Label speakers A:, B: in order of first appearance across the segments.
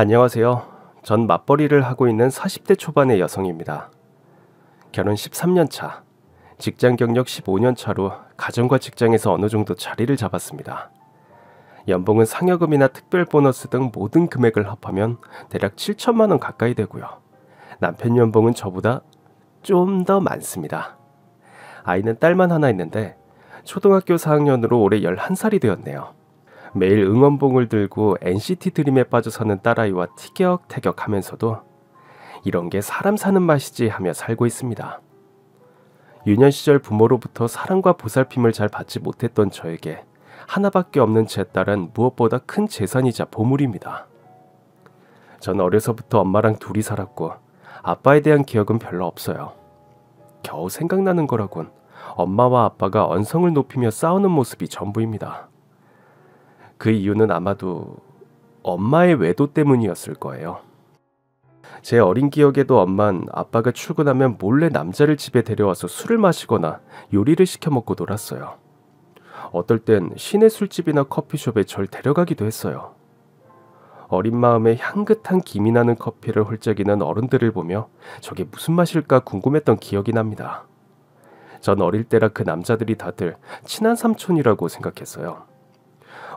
A: 안녕하세요. 전 맞벌이를 하고 있는 40대 초반의 여성입니다. 결혼 13년 차, 직장 경력 15년 차로 가정과 직장에서 어느 정도 자리를 잡았습니다. 연봉은 상여금이나 특별 보너스 등 모든 금액을 합하면 대략 7천만 원 가까이 되고요. 남편 연봉은 저보다 좀 더 많습니다. 아이는 딸만 하나 있는데 초등학교 4학년으로 올해 11살이 되었네요. 매일 응원봉을 들고 NCT 드림에 빠져 사는 딸아이와 티격태격하면서도 이런 게 사람 사는 맛이지 하며 살고 있습니다. 유년 시절 부모로부터 사랑과 보살핌을 잘 받지 못했던 저에게 하나밖에 없는 제 딸은 무엇보다 큰 재산이자 보물입니다. 전 어려서부터 엄마랑 둘이 살았고 아빠에 대한 기억은 별로 없어요. 겨우 생각나는 거라곤 엄마와 아빠가 언성을 높이며 싸우는 모습이 전부입니다. 그 이유는 아마도 엄마의 외도 때문이었을 거예요. 제 어린 기억에도 엄만 아빠가 출근하면 몰래 남자를 집에 데려와서 술을 마시거나 요리를 시켜 먹고 놀았어요. 어떨 땐 시내 술집이나 커피숍에 절 데려가기도 했어요. 어린 마음에 향긋한 김이 나는 커피를 홀짝이는 어른들을 보며 저게 무슨 맛일까 궁금했던 기억이 납니다. 전 어릴 때라 그 남자들이 다들 친한 삼촌이라고 생각했어요.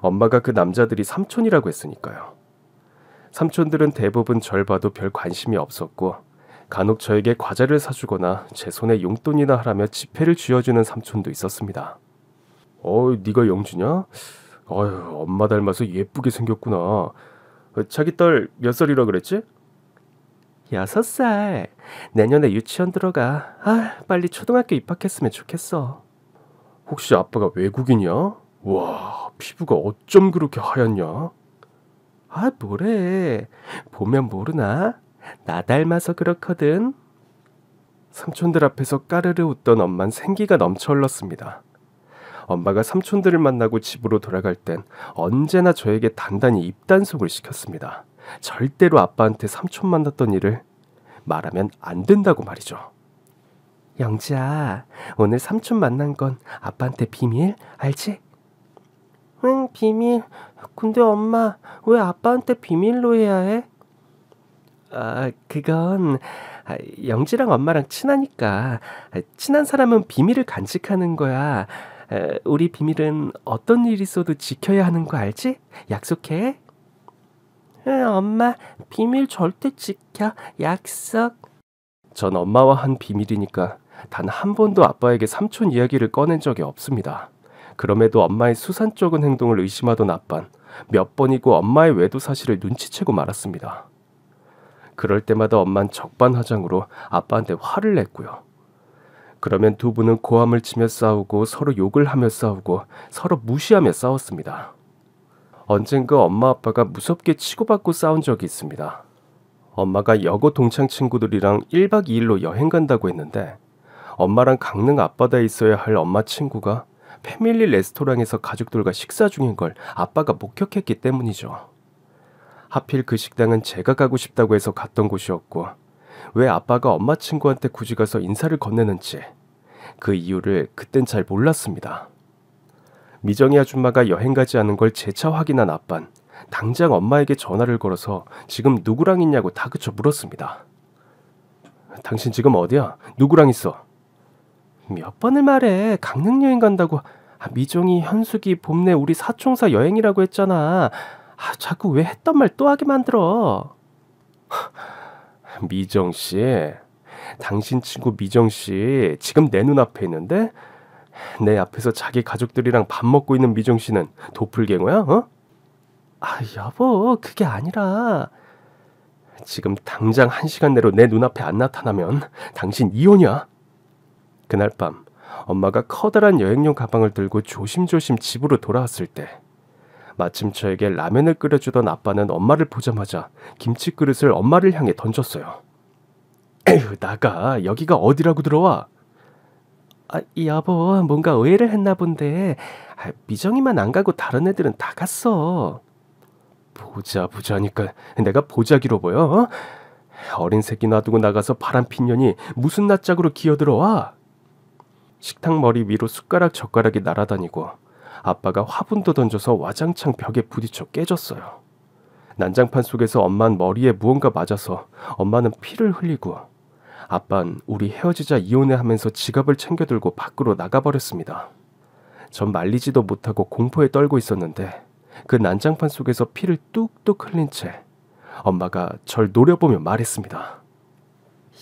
A: 엄마가 그 남자들이 삼촌이라고 했으니까요. 삼촌들은 대부분 절 봐도 별 관심이 없었고 간혹 저에게 과자를 사주거나 제 손에 용돈이나 하라며 지폐를 쥐어주는 삼촌도 있었습니다. 네가 영주냐? 엄마 닮아서 예쁘게 생겼구나. 자기 딸 몇 살이라 그랬지? 6살. 내년에 유치원 들어가. 빨리 초등학교 입학했으면 좋겠어. 혹시 아빠가 외국인이야? 와, 피부가 어쩜 그렇게 하얗냐? 뭐래. 보면 모르나? 나 닮아서 그렇거든. 삼촌들 앞에서 까르르 웃던 엄만 생기가 넘쳐 흘렀습니다. 엄마가 삼촌들을 만나고 집으로 돌아갈 땐 언제나 저에게 단단히 입단속을 시켰습니다. 절대로 아빠한테 삼촌 만났던 일을 말하면 안 된다고 말이죠. 영지야, 오늘 삼촌 만난 건 아빠한테 비밀? 알지? 응, 비밀. 근데 엄마, 왜 아빠한테 비밀로 해야 해? 그건 영지랑 엄마랑 친하니까. 친한 사람은 비밀을 간직하는 거야. 우리 비밀은 어떤 일 있어도 지켜야 하는 거 알지? 약속해. 응, 엄마, 비밀 절대 지켜. 약속. 전 엄마와 한 비밀이니까 단 한 번도 아빠에게 삼촌 이야기를 꺼낸 적이 없습니다. 그럼에도 엄마의 수산쩍은 행동을 의심하던 아빤 몇 번이고 엄마의 외도 사실을 눈치채고 말았습니다. 그럴 때마다 엄만 적반하장으로 아빠한테 화를 냈고요. 그러면 두 분은 고함을 치며 싸우고 서로 욕을 하며 싸우고 서로 무시하며 싸웠습니다. 언젠가 엄마 아빠가 무섭게 치고받고 싸운 적이 있습니다. 엄마가 여고 동창 친구들이랑 1박 2일로 여행 간다고 했는데 엄마랑 강릉 앞바다에 있어야 할 엄마 친구가 패밀리 레스토랑에서 가족들과 식사 중인 걸 아빠가 목격했기 때문이죠. 하필 그 식당은 제가 가고 싶다고 해서 갔던 곳이었고 왜 아빠가 엄마 친구한테 굳이 가서 인사를 건네는지 그 이유를 그땐 잘 몰랐습니다. 미정이 아줌마가 여행 가지 않은 걸 재차 확인한 아빤 당장 엄마에게 전화를 걸어서 지금 누구랑 있냐고 다그쳐 물었습니다. 당신 지금 어디야? 누구랑 있어? 몇 번을 말해. 강릉 여행 간다고. 미정이, 현숙이, 봄내 우리 사총사 여행이라고 했잖아. 자꾸 왜 했던 말 또 하게 만들어. 미정씨, 당신 친구 미정씨 지금 내 눈앞에 있는데 내 앞에서 자기 가족들이랑 밥 먹고 있는 미정씨는 도플갱어야? 어? 여보, 그게 아니라 지금 당장 1시간 내로 내 눈앞에 안 나타나면 당신 이혼이야. 그날 밤 엄마가 커다란 여행용 가방을 들고 조심조심 집으로 돌아왔을 때 마침 저에게 라면을 끓여주던 아빠는 엄마를 보자마자 김치 그릇을 엄마를 향해 던졌어요. 에휴, 나가. 여기가 어디라고 들어와? 여보, 뭔가 오해를 했나 본데. 미정이만 안 가고 다른 애들은 다 갔어. 보자니까 내가 보자기로 보여? 어? 어린 새끼 놔두고 나가서 바람핀 년이 무슨 낯짝으로 기어들어와? 식탁 머리 위로 숟가락 젓가락이 날아다니고 아빠가 화분도 던져서 와장창 벽에 부딪혀 깨졌어요. 난장판 속에서 엄마는 머리에 무언가 맞아서 엄마는 피를 흘리고 아빠는 우리 헤어지자 이혼해 하면서 지갑을 챙겨들고 밖으로 나가버렸습니다. 전 말리지도 못하고 공포에 떨고 있었는데 그 난장판 속에서 피를 뚝뚝 흘린 채 엄마가 절 노려보며 말했습니다.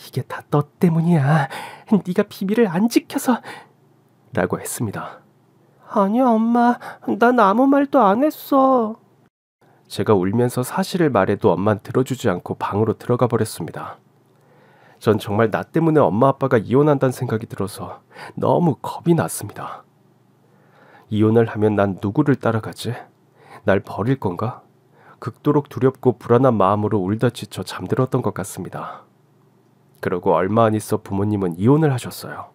A: 이게 다 너 때문이야. 네가 비밀을 안 지켜서 라고 했습니다. 아니야 엄마, 난 아무 말도 안 했어. 제가 울면서 사실을 말해도 엄마는 들어주지 않고 방으로 들어가 버렸습니다. 전 정말 나 때문에 엄마 아빠가 이혼한다는 생각이 들어서 너무 겁이 났습니다. 이혼을 하면 난 누구를 따라가지? 날 버릴 건가? 극도록 두렵고 불안한 마음으로 울다 지쳐 잠들었던 것 같습니다. 그러고 얼마 안 있어 부모님은 이혼을 하셨어요.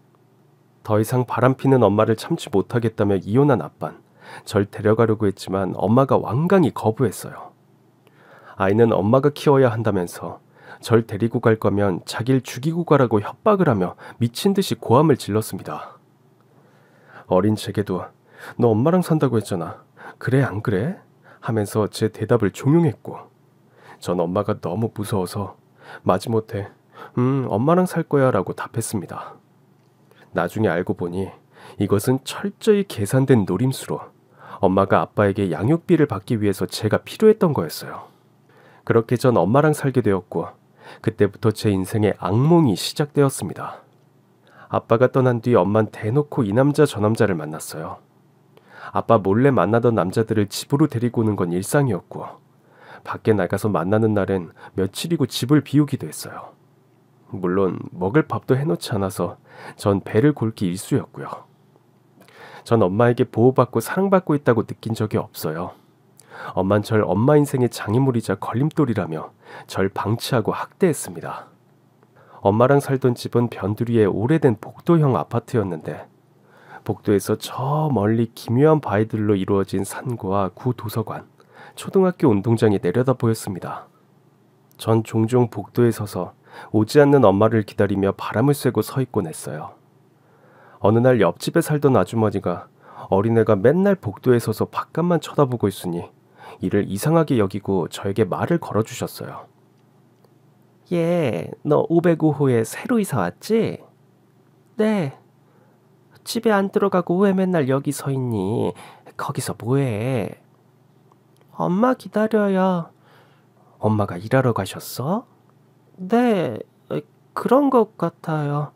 A: 더 이상 바람피는 엄마를 참지 못하겠다며 이혼한 아빤 절 데려가려고 했지만 엄마가 완강히 거부했어요. 아이는 엄마가 키워야 한다면서 절 데리고 갈 거면 자기를 죽이고 가라고 협박을 하며 미친 듯이 고함을 질렀습니다. 어린 제게도 너 엄마랑 산다고 했잖아. 그래 안 그래? 하면서 제 대답을 종용했고 전 엄마가 너무 무서워서 마지못해 엄마랑 살 거야 라고 답했습니다. 나중에 알고 보니 이것은 철저히 계산된 노림수로 엄마가 아빠에게 양육비를 받기 위해서 제가 필요했던 거였어요. 그렇게 전 엄마랑 살게 되었고 그때부터 제 인생의 악몽이 시작되었습니다. 아빠가 떠난 뒤 엄마는 대놓고 이 남자 저 남자를 만났어요. 아빠 몰래 만나던 남자들을 집으로 데리고 오는 건 일상이었고 밖에 나가서 만나는 날엔 며칠이고 집을 비우기도 했어요. 물론 먹을 밥도 해놓지 않아서 전 배를 골기 일쑤였고요. 전 엄마에게 보호받고 사랑받고 있다고 느낀 적이 없어요. 엄만 절 엄마 인생의 장애물이자 걸림돌이라며 절 방치하고 학대했습니다. 엄마랑 살던 집은 변두리의 오래된 복도형 아파트였는데 복도에서 저 멀리 기묘한 바위들로 이루어진 산과 구 도서관, 초등학교 운동장이 내려다 보였습니다. 전 종종 복도에 서서 오지 않는 엄마를 기다리며 바람을 쐬고 서 있곤 했어요. 어느 날 옆집에 살던 아주머니가 어린애가 맨날 복도에 서서 바깥만 쳐다보고 있으니 이를 이상하게 여기고 저에게 말을 걸어주셨어요. 얘, 너 505호에 새로 이사 왔지? 네. 집에 안 들어가고 왜 맨날 여기 서 있니? 거기서 뭐해? 엄마 기다려요. 엄마가 일하러 가셨어? 네, 그런 것 같아요.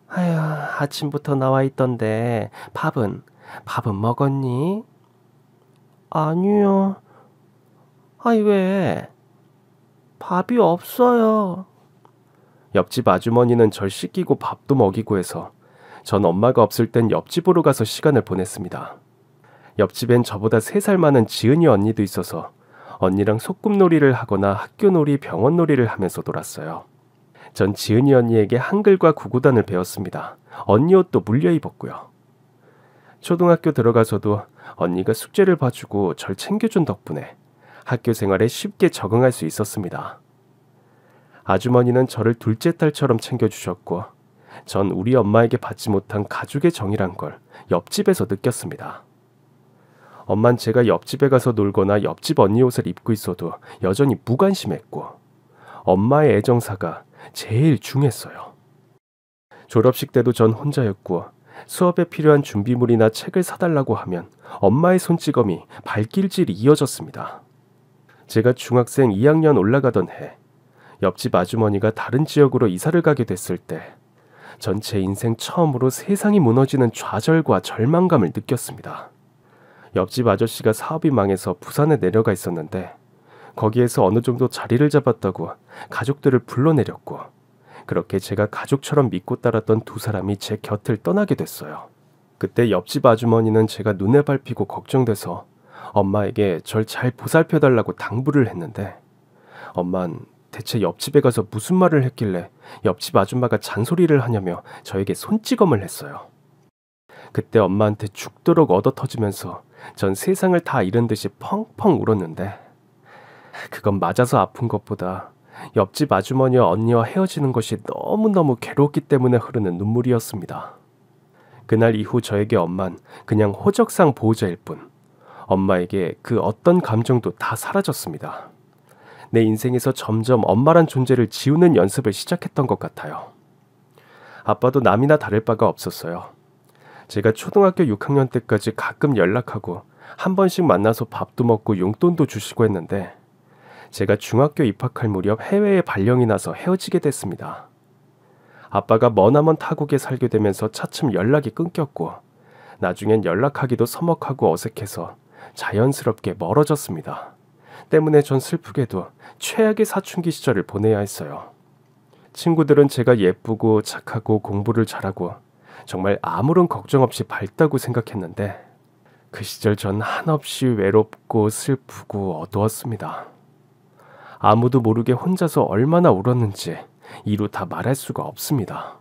A: 아휴, 아침부터 나와 있던데 밥은 먹었니? 아니요. 아이 왜? 밥이 없어요. 옆집 아주머니는 절 씻기고 밥도 먹이고 해서 전 엄마가 없을 땐 옆집으로 가서 시간을 보냈습니다. 옆집엔 저보다 3살 많은 지은이 언니도 있어서 언니랑 소꿉놀이를 하거나 학교놀이, 병원놀이를 하면서 놀았어요. 전 지은이 언니에게 한글과 구구단을 배웠습니다. 언니 옷도 물려 입었고요. 초등학교 들어가서도 언니가 숙제를 봐주고 절 챙겨준 덕분에 학교 생활에 쉽게 적응할 수 있었습니다. 아주머니는 저를 둘째 딸처럼 챙겨주셨고 전 우리 엄마에게 받지 못한 가족의 정이란 걸 옆집에서 느꼈습니다. 엄만 제가 옆집에 가서 놀거나 옆집 언니 옷을 입고 있어도 여전히 무관심했고 엄마의 애정사가 제일 중했어요. 졸업식 때도 전 혼자였고 수업에 필요한 준비물이나 책을 사달라고 하면 엄마의 손찌검이 발길질이 이어졌습니다. 제가 중학생 2학년 올라가던 해 옆집 아주머니가 다른 지역으로 이사를 가게 됐을 때 전체 인생 처음으로 세상이 무너지는 좌절과 절망감을 느꼈습니다. 옆집 아저씨가 사업이 망해서 부산에 내려가 있었는데 거기에서 어느 정도 자리를 잡았다고 가족들을 불러내렸고 그렇게 제가 가족처럼 믿고 따랐던 2사람이 제 곁을 떠나게 됐어요. 그때 옆집 아주머니는 제가 눈에 밟히고 걱정돼서 엄마에게 절 잘 보살펴달라고 당부를 했는데 엄만 대체 옆집에 가서 무슨 말을 했길래 옆집 아줌마가 잔소리를 하냐며 저에게 손찌검을 했어요. 그때 엄마한테 죽도록 얻어터지면서 전 세상을 다 잃은 듯이 펑펑 울었는데 그건 맞아서 아픈 것보다 옆집 아주머니와 언니와 헤어지는 것이 너무너무 괴롭기 때문에 흐르는 눈물이었습니다. 그날 이후 저에게 엄만 그냥 호적상 보호자일 뿐 엄마에게 그 어떤 감정도 다 사라졌습니다. 내 인생에서 점점 엄마란 존재를 지우는 연습을 시작했던 것 같아요. 아빠도 남이나 다를 바가 없었어요. 제가 초등학교 6학년 때까지 가끔 연락하고 한 번씩 만나서 밥도 먹고 용돈도 주시고 했는데 제가 중학교 입학할 무렵 해외에 발령이 나서 헤어지게 됐습니다. 아빠가 머나먼 타국에 살게 되면서 차츰 연락이 끊겼고 나중엔 연락하기도 서먹하고 어색해서 자연스럽게 멀어졌습니다. 때문에 전 슬프게도 최악의 사춘기 시절을 보내야 했어요. 친구들은 제가 예쁘고 착하고 공부를 잘하고 정말 아무런 걱정 없이 밝다고 생각했는데 그 시절 전 한없이 외롭고 슬프고 어두웠습니다. 아무도 모르게 혼자서 얼마나 울었는지 이루 다 말할 수가 없습니다.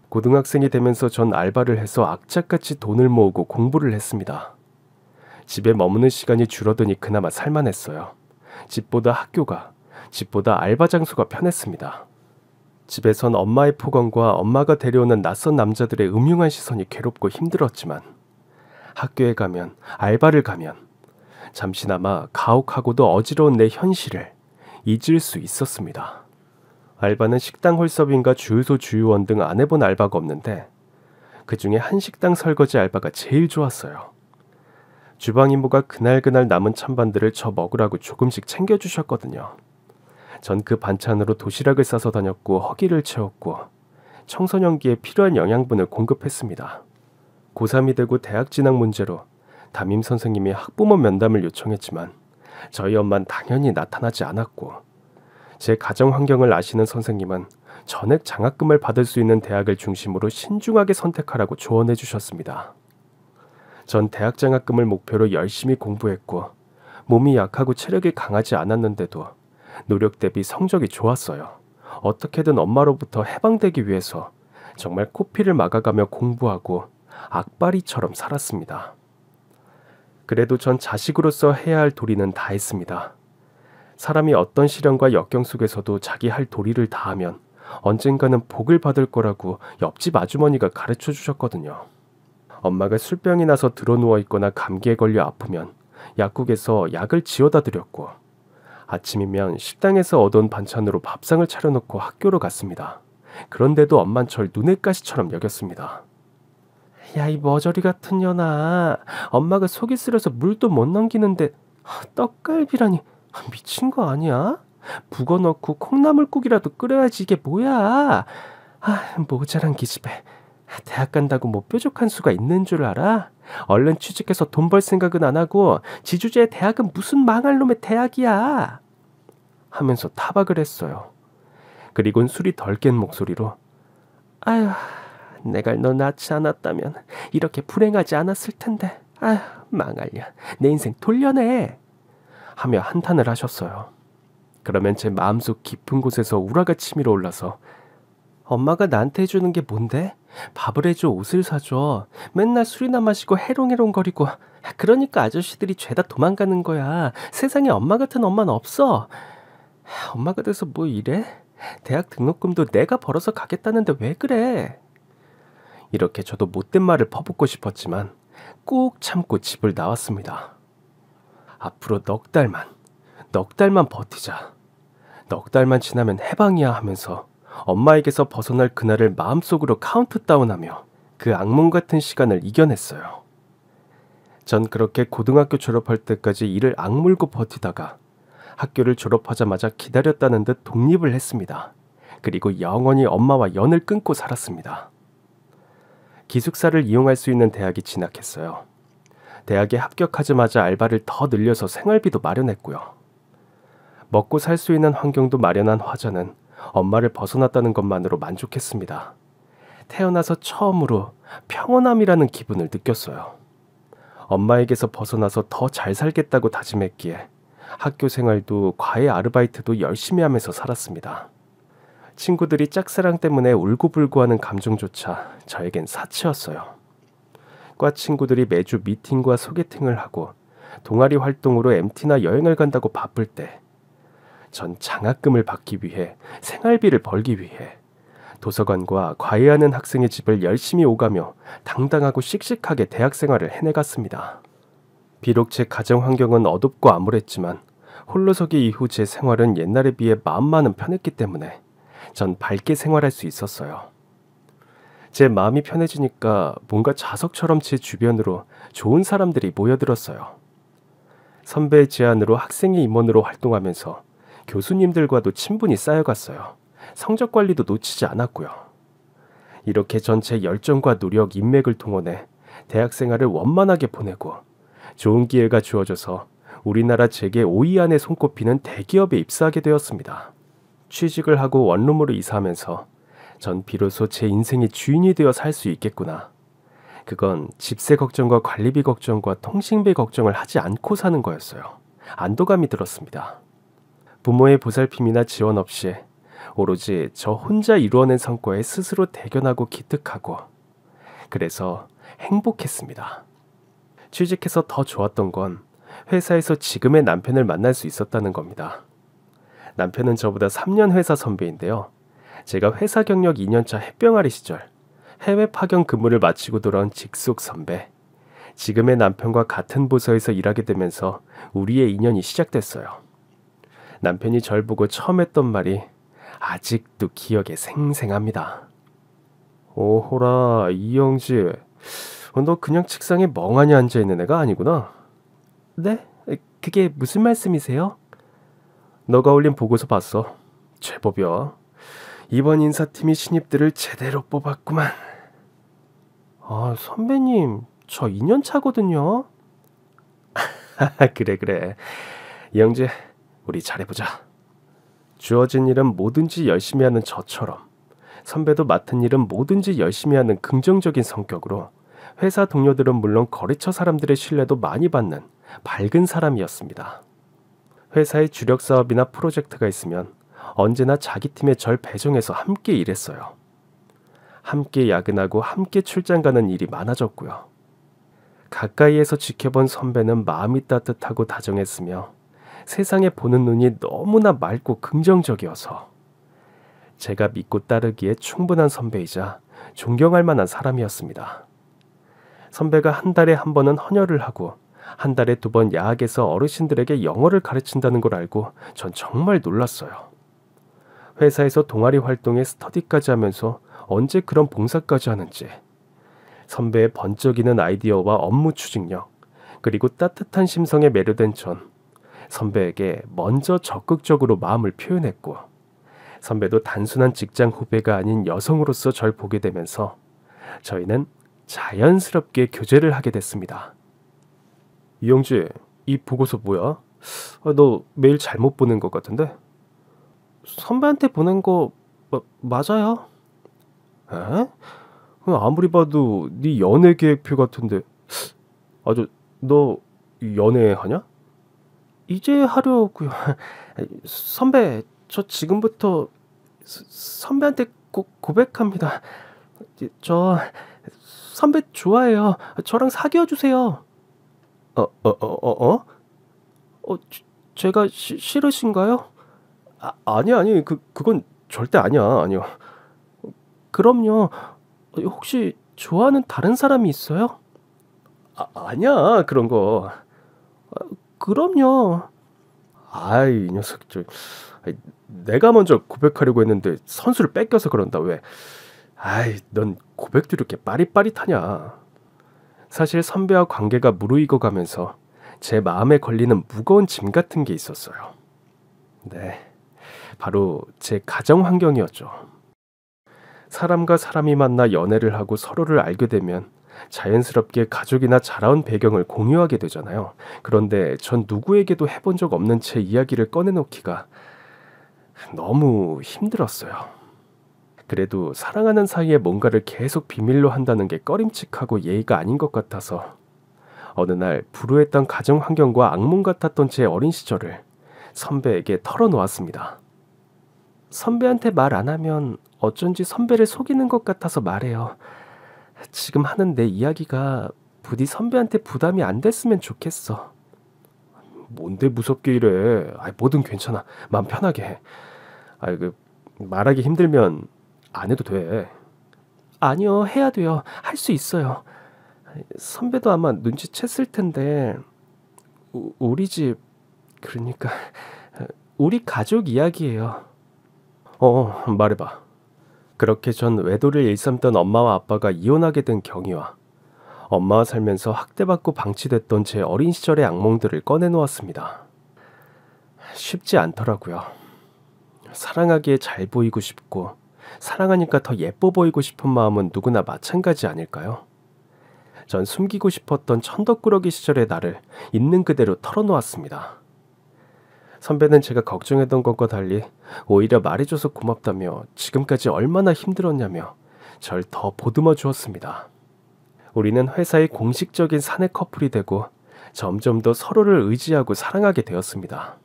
A: 고등학생이 되면서 전 알바를 해서 악착같이 돈을 모으고 공부를 했습니다. 집에 머무는 시간이 줄어드니 그나마 살만했어요. 집보다 학교가, 집보다 알바 장소가 편했습니다. 집에선 엄마의 폭언과 엄마가 데려오는 낯선 남자들의 음흉한 시선이 괴롭고 힘들었지만 학교에 가면, 알바를 가면 잠시나마 가혹하고도 어지러운 내 현실을 잊을 수 있었습니다. 알바는 식당 홀서빙과 주유소 주유원 등 안 해본 알바가 없는데 그중에 한식당 설거지 알바가 제일 좋았어요. 주방 이모가 그날그날 남은 찬반들을 저 먹으라고 조금씩 챙겨주셨거든요. 전 그 반찬으로 도시락을 싸서 다녔고 허기를 채웠고 청소년기에 필요한 영양분을 공급했습니다. 고3이 되고 대학 진학 문제로 담임 선생님이 학부모 면담을 요청했지만 저희 엄마는 당연히 나타나지 않았고 제 가정 환경을 아시는 선생님은 전액 장학금을 받을 수 있는 대학을 중심으로 신중하게 선택하라고 조언해 주셨습니다. 전 대학 장학금을 목표로 열심히 공부했고 몸이 약하고 체력이 강하지 않았는데도 노력 대비 성적이 좋았어요. 어떻게든 엄마로부터 해방되기 위해서 정말 코피를 막아가며 공부하고 악바리처럼 살았습니다. 그래도 전 자식으로서 해야 할 도리는 다 했습니다. 사람이 어떤 시련과 역경 속에서도 자기 할 도리를 다하면 언젠가는 복을 받을 거라고 옆집 아주머니가 가르쳐 주셨거든요. 엄마가 술병이 나서 드러누워 있거나 감기에 걸려 아프면 약국에서 약을 지어다 드렸고 아침이면 식당에서 얻은 반찬으로 밥상을 차려놓고 학교로 갔습니다. 그런데도 엄만 절 눈의 가시처럼 여겼습니다. 야, 이 머저리 같은 년아. 엄마가 속이 쓰려서 물도 못 넘기는데 떡갈비라니. 미친 거 아니야? 북어 넣고 콩나물국이라도 끓여야지 이게 뭐야. 모자란 기집애. 대학 간다고 뭐 뾰족한 수가 있는 줄 알아? 얼른 취직해서 돈 벌 생각은 안 하고 지주제의 대학은 무슨 망할 놈의 대학이야. 하면서 타박을 했어요. 그리곤 술이 덜 깬 목소리로 아휴, 내가 너 낳지 않았다면 이렇게 불행하지 않았을 텐데. 아휴, 망할려. 내 인생 돌려내. 하며 한탄을 하셨어요. 그러면 제 마음속 깊은 곳에서 우라가 치밀어 올라서 엄마가 나한테 해주는 게 뭔데? 밥을 해줘, 옷을 사줘. 맨날 술이나 마시고 해롱해롱거리고. 그러니까 아저씨들이 죄다 도망가는 거야. 세상에 엄마 같은 엄마는 없어. 엄마가 돼서 뭐 이래? 대학 등록금도 내가 벌어서 가겠다는데 왜 그래? 이렇게 저도 못된 말을 퍼붓고 싶었지만 꾹 참고 집을 나왔습니다. 앞으로 넉 달만 버티자. 넉 달만 지나면 해방이야 하면서 엄마에게서 벗어날 그날을 마음속으로 카운트다운하며 그 악몽 같은 시간을 이겨냈어요. 전 그렇게 고등학교 졸업할 때까지 이를 악물고 버티다가 학교를 졸업하자마자 기다렸다는 듯 독립을 했습니다. 그리고 영원히 엄마와 연을 끊고 살았습니다. 기숙사를 이용할 수 있는 대학이 진학했어요. 대학에 합격하자마자 알바를 더 늘려서 생활비도 마련했고요. 먹고 살 수 있는 환경도 마련한 화자는 엄마를 벗어났다는 것만으로 만족했습니다. 태어나서 처음으로 평온함이라는 기분을 느꼈어요. 엄마에게서 벗어나서 더 잘 살겠다고 다짐했기에 학교 생활도 과외 아르바이트도 열심히 하면서 살았습니다. 친구들이 짝사랑 때문에 울고불고하는 감정조차 저에겐 사치였어요. 과 친구들이 매주 미팅과 소개팅을 하고 동아리 활동으로 MT나 여행을 간다고 바쁠 때 전 장학금을 받기 위해 생활비를 벌기 위해 도서관과 과외하는 학생의 집을 열심히 오가며 당당하고 씩씩하게 대학 생활을 해내갔습니다. 비록 제 가정 환경은 어둡고 암울했지만 홀로서기 이후 제 생활은 옛날에 비해 마음만은 편했기 때문에 전 밝게 생활할 수 있었어요. 제 마음이 편해지니까 뭔가 자석처럼 제 주변으로 좋은 사람들이 모여들었어요. 선배의 제안으로 학생회 임원으로 활동하면서 교수님들과도 친분이 쌓여갔어요. 성적 관리도 놓치지 않았고요. 이렇게 전체 열정과 노력, 인맥을 동원해 대학 생활을 원만하게 보내고 좋은 기회가 주어져서 우리나라 재계 5위 안에 손꼽히는 대기업에 입사하게 되었습니다. 취직을 하고 원룸으로 이사하면서 전 비로소 제 인생의 주인이 되어 살 수 있겠구나. 그건 집세 걱정과 관리비 걱정과 통신비 걱정을 하지 않고 사는 거였어요. 안도감이 들었습니다. 부모의 보살핌이나 지원 없이 오로지 저 혼자 이루어낸 성과에 스스로 대견하고 기특하고 그래서 행복했습니다. 취직해서 더 좋았던 건 회사에서 지금의 남편을 만날 수 있었다는 겁니다. 남편은 저보다 3년 회사 선배인데요. 제가 회사 경력 2년차 햇병아리 시절 해외 파견 근무를 마치고 돌아온 직속 선배. 지금의 남편과 같은 부서에서 일하게 되면서 우리의 인연이 시작됐어요. 남편이 절 보고 처음 했던 말이 아직도 기억에 생생합니다. 오호라, 이영지. 너 그냥 책상에 멍하니 앉아있는 애가 아니구나. 네? 그게 무슨 말씀이세요? 너가 올린 보고서 봤어. 제법이야. 이번 인사팀이 신입들을 제대로 뽑았구만. 아, 선배님, 저 2년 차거든요. 그래. 이영재, 우리 잘해보자. 주어진 일은 뭐든지 열심히 하는 저처럼 선배도 맡은 일은 뭐든지 열심히 하는 긍정적인 성격으로 회사 동료들은 물론 거래처 사람들의 신뢰도 많이 받는 밝은 사람이었습니다. 회사의 주력 사업이나 프로젝트가 있으면 언제나 자기 팀에 절 배정해서 함께 일했어요. 함께 야근하고 함께 출장 가는 일이 많아졌고요. 가까이에서 지켜본 선배는 마음이 따뜻하고 다정했으며 세상에 보는 눈이 너무나 맑고 긍정적이어서 제가 믿고 따르기에 충분한 선배이자 존경할 만한 사람이었습니다. 선배가 한 달에 한 번은 헌혈을 하고 한 달에 2번 야학에서 어르신들에게 영어를 가르친다는 걸 알고 전 정말 놀랐어요. 회사에서 동아리 활동에 스터디까지 하면서 언제 그런 봉사까지 하는지 선배의 번쩍이는 아이디어와 업무 추진력 그리고 따뜻한 심성에 매료된 전 선배에게 먼저 적극적으로 마음을 표현했고 선배도 단순한 직장 후배가 아닌 여성으로서 절 보게 되면서 저희는 자연스럽게 교제를 하게 됐습니다. 이영지, 이 보고서 뭐야? 너 메일 잘못 보낸 것 같은데? 선배한테 보낸 거 맞아요? 에? 아무리 봐도 네 연애 계획표 같은데. 너 연애하냐? 이제 하려고요. 선배, 저 지금부터 선배한테 고백합니다. 저 선배 좋아해요. 저랑 사귀어 주세요. 제가 싫으신가요? 아니, 그건 절대 아니요. 그럼요. 혹시 좋아하는 다른 사람이 있어요? 아니야, 그런 거. 그럼요. 아이, 이 녀석, 내가 먼저 고백하려고 했는데 선수를 뺏겨서 그런다, 왜? 아이, 넌 고백도 이렇게 빠릿빠릿하냐. 사실 선배와 관계가 무르익어 가면서 제 마음에 걸리는 무거운 짐 같은 게 있었어요. 네, 바로 제 가정 환경이었죠. 사람과 사람이 만나 연애를 하고 서로를 알게 되면 자연스럽게 가족이나 자라온 배경을 공유하게 되잖아요. 그런데 전 누구에게도 해본 적 없는 제 이야기를 꺼내놓기가 너무 힘들었어요. 그래도 사랑하는 사이에 뭔가를 계속 비밀로 한다는 게 꺼림칙하고 예의가 아닌 것 같아서 어느 날 불우했던 가정 환경과 악몽 같았던 제 어린 시절을 선배에게 털어놓았습니다. 선배한테 말 안 하면 어쩐지 선배를 속이는 것 같아서 말해요. 지금 하는 내 이야기가 부디 선배한테 부담이 안 됐으면 좋겠어. 뭔데 무섭게 이래. 뭐든 괜찮아. 마음 편하게 해. 말하기 힘들면 안 해도 돼. 아니요, 해야 돼요. 할 수 있어요. 선배도 아마 눈치챘을 텐데 우리 집, 그러니까 우리 가족 이야기예요. 말해봐. 그렇게 전 외도를 일삼던 엄마와 아빠가 이혼하게 된 경위와 엄마와 살면서 학대받고 방치됐던 제 어린 시절의 악몽들을 꺼내놓았습니다. 쉽지 않더라고요. 사랑하기에 잘 보이고 싶고 사랑하니까 더 예뻐 보이고 싶은 마음은 누구나 마찬가지 아닐까요? 전 숨기고 싶었던 천덕꾸러기 시절의 나를 있는 그대로 털어놓았습니다. 선배는 제가 걱정했던 것과 달리 오히려 말해줘서 고맙다며 지금까지 얼마나 힘들었냐며 절 더 보듬어 주었습니다. 우리는 회사의 공식적인 사내 커플이 되고 점점 더 서로를 의지하고 사랑하게 되었습니다.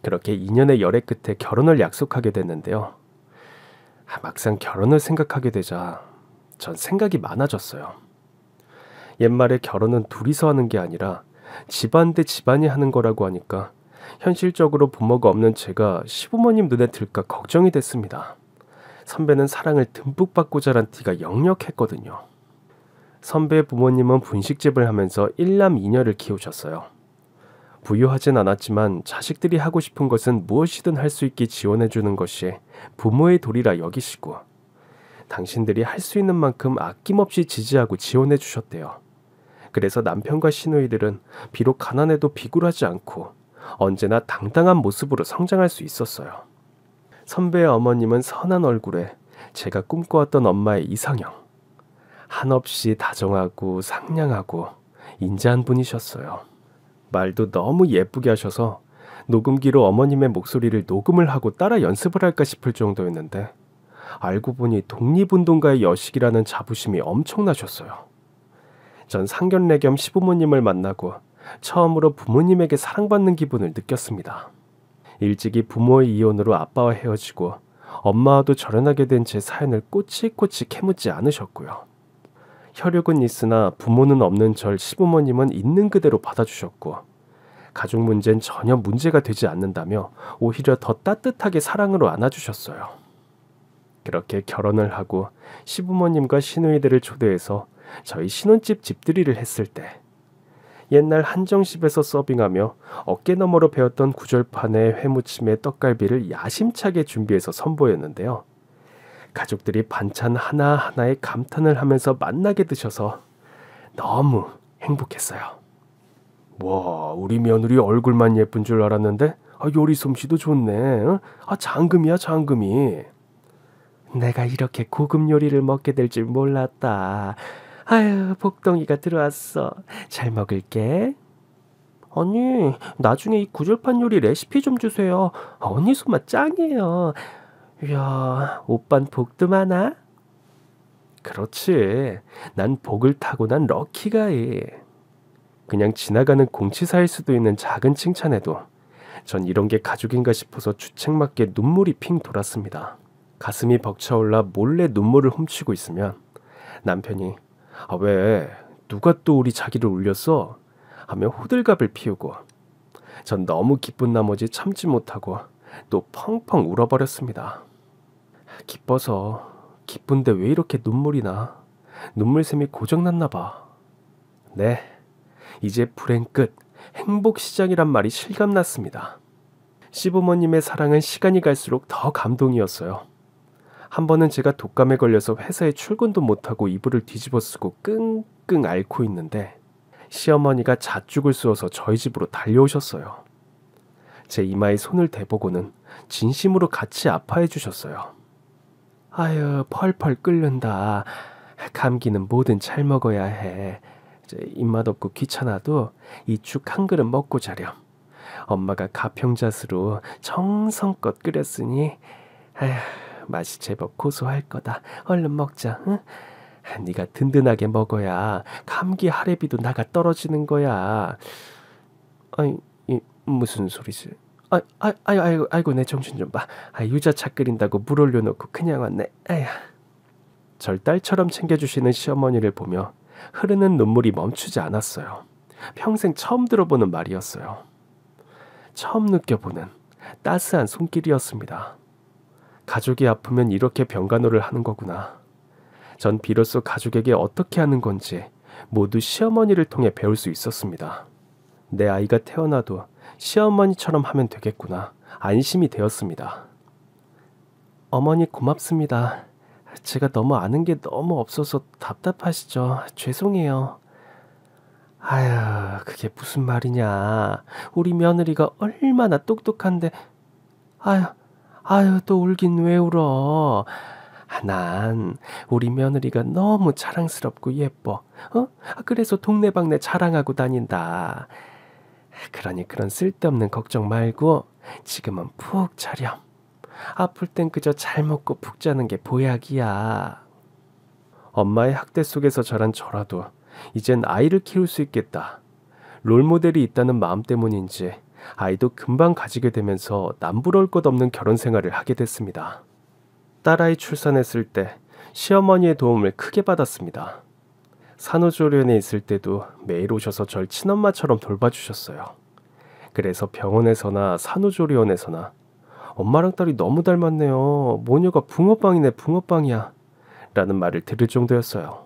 A: 그렇게 2년의 열애 끝에 결혼을 약속하게 됐는데요. 막상 결혼을 생각하게 되자 전 생각이 많아졌어요. 옛말에 결혼은 둘이서 하는 게 아니라 집안 대 집안이 하는 거라고 하니까 현실적으로 부모가 없는 제가 시부모님 눈에 들까 걱정이 됐습니다. 선배는 사랑을 듬뿍 받고 자란 티가 역력했거든요. 선배 부모님은 분식집을 하면서 1남 2녀를 키우셨어요. 부유하진 않았지만 자식들이 하고 싶은 것은 무엇이든 할 수 있게 지원해주는 것이 부모의 도리라 여기시고 당신들이 할 수 있는 만큼 아낌없이 지지하고 지원해 주셨대요. 그래서 남편과 시누이들은 비록 가난해도 비굴하지 않고 언제나 당당한 모습으로 성장할 수 있었어요. 선배의 어머님은 선한 얼굴에 제가 꿈꿔왔던 엄마의 이상형. 한없이 다정하고 상냥하고 인자한 분이셨어요. 말도 너무 예쁘게 하셔서 녹음기로 어머님의 목소리를 녹음을 하고 따라 연습을 할까 싶을 정도였는데 알고 보니 독립운동가의 여식이라는 자부심이 엄청나셨어요. 전 상견례 겸 시부모님을 만나고 처음으로 부모님에게 사랑받는 기분을 느꼈습니다. 일찍이 부모의 이혼으로 아빠와 헤어지고 엄마와도 절연하게 된 제 사연을 꼬치꼬치 캐묻지 않으셨고요. 혈육은 있으나 부모는 없는 절 시부모님은 있는 그대로 받아주셨고 가족 문제는 전혀 문제가 되지 않는다며 오히려 더 따뜻하게 사랑으로 안아주셨어요. 그렇게 결혼을 하고 시부모님과 시누이들을 초대해서 저희 신혼집 집들이를 했을 때 옛날 한정식에서 서빙하며 어깨너머로 배웠던 구절판에 회무침에 떡갈비를 야심차게 준비해서 선보였는데요. 가족들이 반찬 하나하나에 감탄을 하면서 맛나게 드셔서 너무 행복했어요. 와, 우리 며느리 얼굴만 예쁜 줄 알았는데 요리 솜씨도 좋네. 장금이야 장금이. 내가 이렇게 고급 요리를 먹게 될 줄 몰랐다. 아유, 복덩이가 들어왔어. 잘 먹을게. 언니, 나중에 이 구절판 요리 레시피 좀 주세요. 언니 손맛 짱이에요. 이야, 오빤 복도 많아? 그렇지. 난 복을 타고난 럭키가이. 그냥 지나가는 공치사일 수도 있는 작은 칭찬에도 전 이런 게 가족인가 싶어서 주책맞게 눈물이 핑 돌았습니다. 가슴이 벅차올라 몰래 눈물을 훔치고 있으면 남편이 왜 누가 또 우리 자기를 울렸어? 하며 호들갑을 피우고 전 너무 기쁜 나머지 참지 못하고 또 펑펑 울어버렸습니다. 기뻐서 기쁜데 왜 이렇게 눈물이 나? 눈물샘이 고장났나 봐. 네, 이제 불행 끝, 행복 시작이란 말이 실감났습니다. 시부모님의 사랑은 시간이 갈수록 더 감동이었어요. 한 번은 제가 독감에 걸려서 회사에 출근도 못하고 이불을 뒤집어 쓰고 끙끙 앓고 있는데 시어머니가 잣죽을 쑤어서 저희 집으로 달려오셨어요. 제 이마에 손을 대보고는 진심으로 같이 아파해 주셨어요. 아유, 펄펄 끓는다. 감기는 뭐든 잘 먹어야 해. 입맛 없고 귀찮아도 이 죽 한 그릇 먹고 자렴. 엄마가 가평잣으로 정성껏 끓였으니 아휴, 맛이 제법 고소할 거다. 얼른 먹자. 응? 네가 든든하게 먹어야 감기 하래비도 나가 떨어지는 거야. 아이, 무슨 소리지? 아이고 내 정신 좀 봐. 유자차 끓인다고 물 올려놓고 그냥 왔네. 아야. 절 딸처럼 챙겨주시는 시어머니를 보며 흐르는 눈물이 멈추지 않았어요. 평생 처음 들어보는 말이었어요. 처음 느껴보는 따스한 손길이었습니다. 가족이 아프면 이렇게 병간호를 하는 거구나. 전 비로소 가족에게 어떻게 하는 건지 모두 시어머니를 통해 배울 수 있었습니다. 내 아이가 태어나도 시어머니처럼 하면 되겠구나 안심이 되었습니다. 어머니 고맙습니다. 제가 너무 아는 게 너무 없어서 답답하시죠? 죄송해요. 아휴, 그게 무슨 말이냐. 우리 며느리가 얼마나 똑똑한데. 아휴, 아휴, 또 울긴 왜 울어. 난 우리 며느리가 너무 자랑스럽고 예뻐. 그래서 동네방네 자랑하고 다닌다. 그러니 그런 쓸데없는 걱정 말고 지금은 푹 자렴. 아플 땐 그저 잘 먹고 푹 자는 게 보약이야. 엄마의 학대 속에서 자란 저라도 이젠 아이를 키울 수 있겠다. 롤모델이 있다는 마음 때문인지 아이도 금방 가지게 되면서 남부러울 것 없는 결혼 생활을 하게 됐습니다. 딸아이 출산했을 때 시어머니의 도움을 크게 받았습니다. 산후조리원에 있을 때도 매일 오셔서 절 친엄마처럼 돌봐주셨어요. 그래서 병원에서나 산후조리원에서나 엄마랑 딸이 너무 닮았네요. 모녀가 붕어빵이네 붕어빵이야. 라는 말을 들을 정도였어요.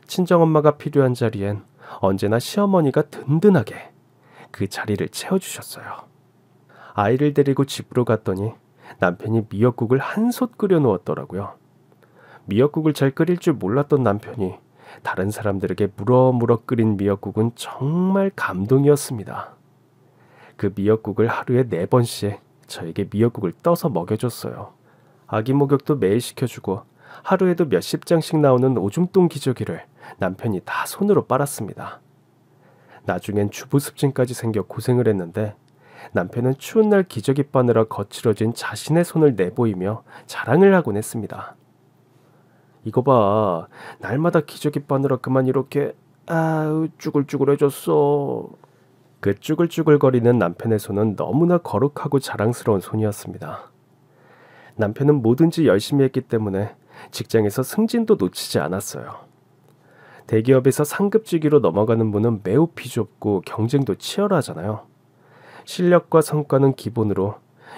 A: 친정엄마가 필요한 자리엔 언제나 시어머니가 든든하게 그 자리를 채워주셨어요. 아이를 데리고 집으로 갔더니 남편이 미역국을 한솥 끓여 놓았더라고요. 미역국을 잘 끓일 줄 몰랐던 남편이 다른 사람들에게 무럭무럭 끓인 미역국은 정말 감동이었습니다. 그 미역국을 하루에 4번씩 저에게 미역국을 떠서 먹여줬어요. 아기 목욕도 매일 시켜주고 하루에도 몇십 장씩 나오는 오줌똥 기저귀를 남편이 다 손으로 빨았습니다. 나중엔 주부습진까지 생겨 고생을 했는데 남편은 추운 날 기저귀 빠느라 거칠어진 자신의 손을 내보이며 자랑을 하곤 했습니다. 이거 봐, 날마다 기저귀 빠느라 그만 이렇게 쭈글쭈글해졌어. 그 쭈글쭈글거리는 남편의 손은 너무나 거룩하고 자랑스러운 손이었습니다. 남편은 뭐든지 열심히 했기 때문에 직장에서 승진도 놓치지 않았어요. 대기업에서 상급직위로 넘어가는 분은 매우 비좁고 경쟁도 치열하잖아요. 실력과 성과는 기본으로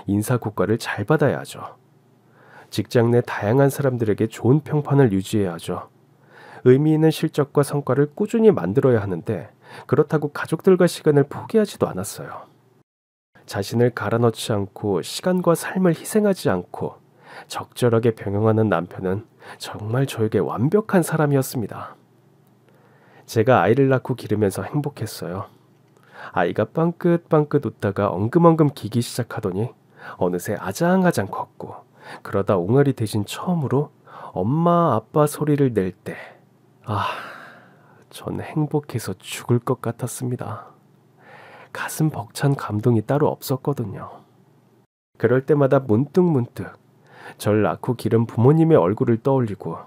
A: 인사고과를 잘 받아야 하죠. 직장 내 다양한 사람들에게 좋은 평판을 유지해야 하죠. 의미 있는 실적과 성과를 꾸준히 만들어야 하는데 그렇다고 가족들과 시간을 포기하지도 않았어요. 자신을 갈아넣지 않고 시간과 삶을 희생하지 않고 적절하게 병행하는 남편은 정말 저에게 완벽한 사람이었습니다. 제가 아이를 낳고 기르면서 행복했어요. 아이가 빵긋빵긋 웃다가 엉금엉금 기기 시작하더니 어느새 아장아장 컸고 그러다 옹알이 대신 처음으로 엄마 아빠 소리를 낼 때 전 행복해서 죽을 것 같았습니다. 가슴 벅찬 감동이 따로 없었거든요. 그럴 때마다 문득문득 절 낳고 기른 부모님의 얼굴을 떠올리고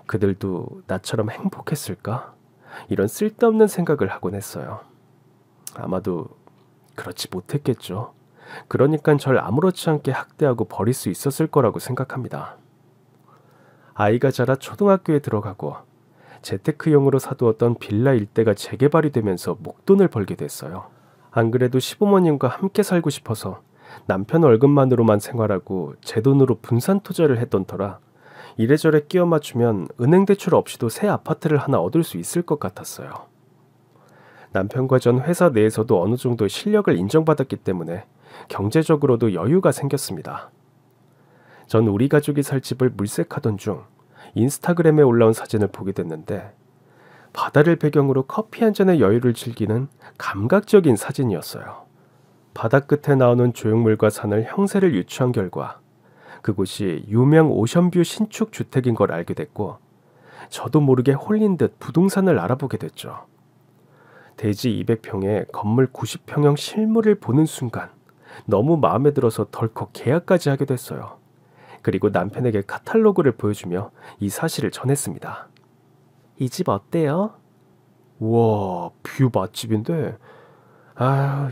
A: 그들도 나처럼 행복했을까? 이런 쓸데없는 생각을 하곤 했어요. 아마도 그렇지 못했겠죠. 그러니까 절 아무렇지 않게 학대하고 버릴 수 있었을 거라고 생각합니다. 아이가 자라 초등학교에 들어가고 재테크용으로 사두었던 빌라 일대가 재개발이 되면서 목돈을 벌게 됐어요. 안 그래도 시부모님과 함께 살고 싶어서 남편 월급만으로만 생활하고 제 돈으로 분산 투자를 했던 터라 이래저래 끼워 맞추면 은행 대출 없이도 새 아파트를 하나 얻을 수 있을 것 같았어요. 남편과 전 회사 내에서도 어느 정도 실력을 인정받았기 때문에 경제적으로도 여유가 생겼습니다. 전 우리 가족이 살 집을 물색하던 중 인스타그램에 올라온 사진을 보게 됐는데 바다를 배경으로 커피 한 잔의 여유를 즐기는 감각적인 사진이었어요. 바다 끝에 나오는 조형물과 산을 형세를 유추한 결과 그곳이 유명 오션뷰 신축 주택인 걸 알게 됐고 저도 모르게 홀린 듯 부동산을 알아보게 됐죠. 대지 200평에 건물 90평형 실물을 보는 순간 너무 마음에 들어서 덜컥 계약까지 하게 됐어요. 그리고 남편에게 카탈로그를 보여주며 이 사실을 전했습니다. 이 집 어때요? 우와, 뷰 맛집인데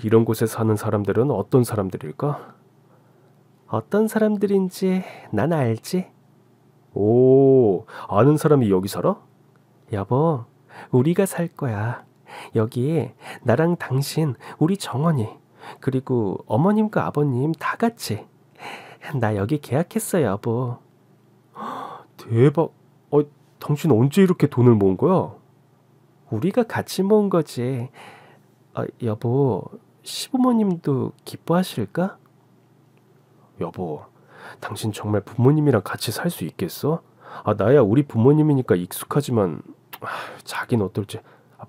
A: 이런 곳에 사는 사람들은 어떤 사람들일까? 어떤 사람들인지 난 알지? 오, 아는 사람이 여기 살아? 여보, 우리가 살 거야. 여기 나랑 당신, 우리 정원이, 그리고 어머님과 아버님 다 같이. 나 여기 계약했어, 여보. 대박. 당신 언제 이렇게 돈을 모은 거야? 우리가 같이 모은 거지. 여보, 시부모님도 기뻐하실까? 여보, 당신 정말 부모님이랑 같이 살 수 있겠어? 나야 우리 부모님이니까 익숙하지만 자긴 어떨지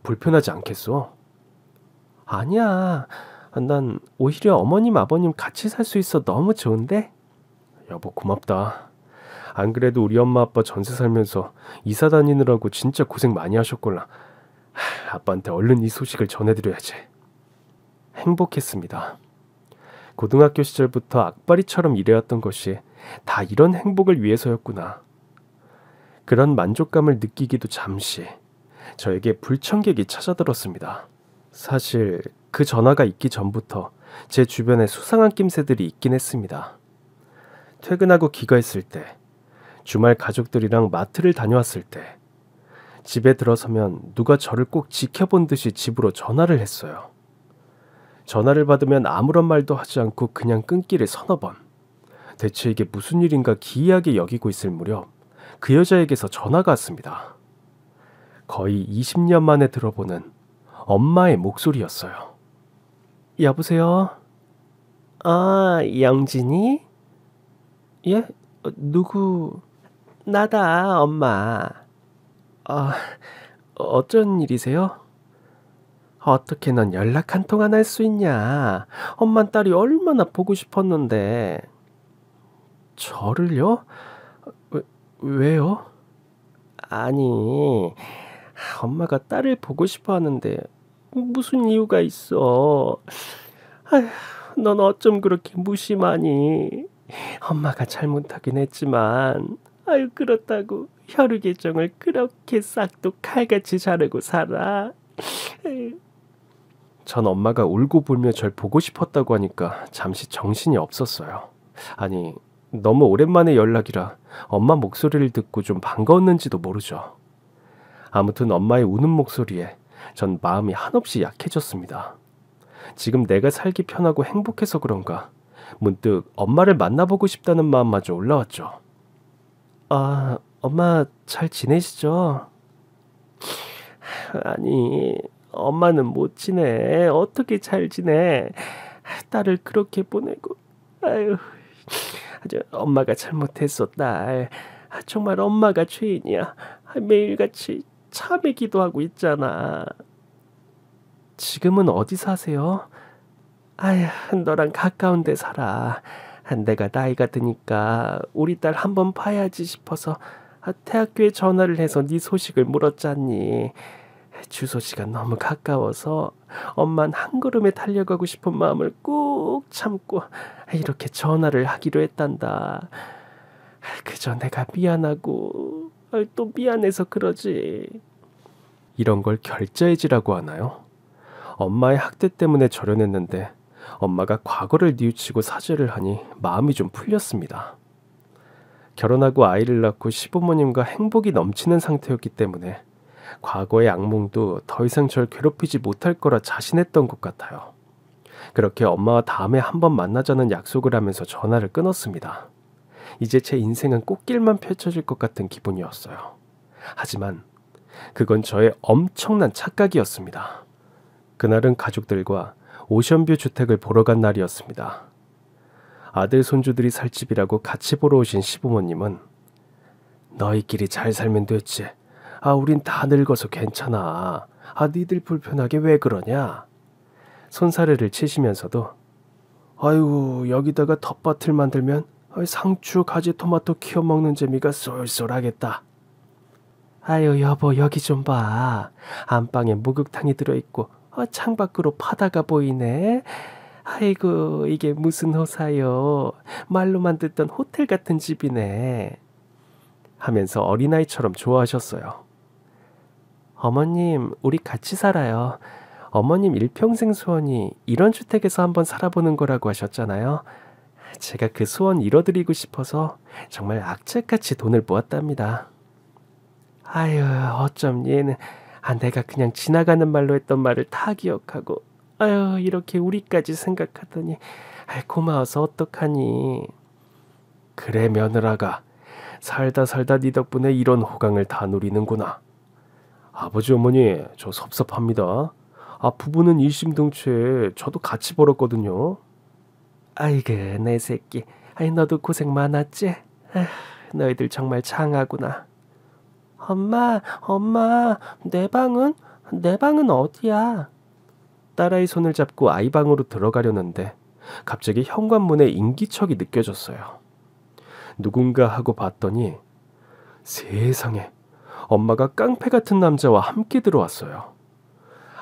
A: 불편하지 않겠어? 아니야. 난 오히려 어머님, 아버님 같이 살 수 있어 너무 좋은데? 여보, 고맙다. 안 그래도 우리 엄마 아빠 전세 살면서 이사 다니느라고 진짜 고생 많이 하셨걸라. 아빠한테 얼른 이 소식을 전해드려야지. 행복했습니다. 고등학교 시절부터 악바리처럼 일해왔던 것이 다 이런 행복을 위해서였구나. 그런 만족감을 느끼기도 잠시 저에게 불청객이 찾아들었습니다. 사실 그 전화가 있기 전부터 제 주변에 수상한 낌새들이 있긴 했습니다. 퇴근하고 귀가했을 때, 주말 가족들이랑 마트를 다녀왔을 때, 집에 들어서면 누가 저를 꼭 지켜본 듯이 집으로 전화를 했어요. 전화를 받으면 아무런 말도 하지 않고 그냥 끊기를 서너 번. 대체 이게 무슨 일인가 기이하게 여기고 있을 무렵 그 여자에게서 전화가 왔습니다. 거의 20년 만에 들어보는 엄마의 목소리였어요. 여보세요? 영진이? 예? 누구? 나다, 엄마. 어쩐 일이세요? 어떻게 넌 연락 한 통 안 할 수 있냐? 엄만 딸이 얼마나 보고 싶었는데. 저를요? 왜요? 아니, 엄마가 딸을 보고 싶어 하는데 무슨 이유가 있어? 아휴, 넌 어쩜 그렇게 무심하니? 엄마가 잘못하긴 했지만, 그렇다고 혈육애정을 그렇게 싹도 칼같이 자르고 살아? 전 엄마가 울고 불며 절 보고 싶었다고 하니까 잠시 정신이 없었어요. 아니, 너무 오랜만에 연락이라 엄마 목소리를 듣고 좀 반가웠는지도 모르죠. 아무튼 엄마의 우는 목소리에 전 마음이 한없이 약해졌습니다. 지금 내가 살기 편하고 행복해서 그런가 문득 엄마를 만나보고 싶다는 마음마저 올라왔죠. 엄마 잘 지내시죠? 아니, 엄마는 못 지내. 어떻게 잘 지내? 딸을 그렇게 보내고. 아유, 엄마가 잘못했어, 딸. 정말 엄마가 죄인이야. 매일같이 참회 기도하고 있잖아. 지금은 어디 사세요? 너랑 가까운 데 살아. 내가 나이가 드니까 우리 딸 한번 봐야지 싶어서 대학교에 전화를 해서 네 소식을 물었잖니. 주소지가 너무 가까워서 엄만 한 걸음에 달려가고 싶은 마음을 꾹 참고 이렇게 전화를 하기로 했단다. 그저 내가 미안하고 또 미안해서 그러지. 이런 걸 결자해지라고 하나요? 엄마의 학대 때문에 절연했는데 엄마가 과거를 뉘우치고 사죄를 하니 마음이 좀 풀렸습니다. 결혼하고 아이를 낳고 시부모님과 행복이 넘치는 상태였기 때문에 과거의 악몽도 더 이상 절 괴롭히지 못할 거라 자신했던 것 같아요. 그렇게 엄마와 다음에 한번 만나자는 약속을 하면서 전화를 끊었습니다. 이제 제 인생은 꽃길만 펼쳐질 것 같은 기분이었어요. 하지만 그건 저의 엄청난 착각이었습니다. 그날은 가족들과 오션뷰 주택을 보러 간 날이었습니다. 아들 손주들이 살 집이라고 같이 보러 오신 시부모님은 너희끼리 잘 살면 됐지. 우린 다 늙어서 괜찮아. 니들 불편하게 왜 그러냐? 손사래를 치시면서도 아이고, 여기다가 텃밭을 만들면 상추, 가지, 토마토 키워 먹는 재미가 쏠쏠하겠다. 여보, 여기 좀 봐. 안방에 목욕탕이 들어있고 창밖으로 바다가 보이네. 아이고, 이게 무슨 호사요. 말로만 듣던 호텔 같은 집이네. 하면서 어린아이처럼 좋아하셨어요. 어머님, 우리 같이 살아요. 어머님 일평생 소원이 이런 주택에서 한번 살아보는 거라고 하셨잖아요. 제가 그 소원 이뤄드리고 싶어서 정말 악착같이 돈을 모았답니다. 어쩜 얘는 내가 그냥 지나가는 말로 했던 말을 다 기억하고 이렇게 우리까지 생각하더니 고마워서 어떡하니. 그래, 며느라가 살다 네 덕분에 이런 호강을 다 누리는구나. 아버지, 어머니, 저 섭섭합니다. 부부는 일심동체에 저도 같이 벌었거든요. 아이고 내 새끼. 너도 고생 많았지? 너희들 정말 장하구나. 엄마, 내 방은 어디야? 딸아이 손을 잡고 아이 방으로 들어가려는데 갑자기 현관문에 인기척이 느껴졌어요. 누군가 하고 봤더니 세상에 엄마가 깡패 같은 남자와 함께 들어왔어요.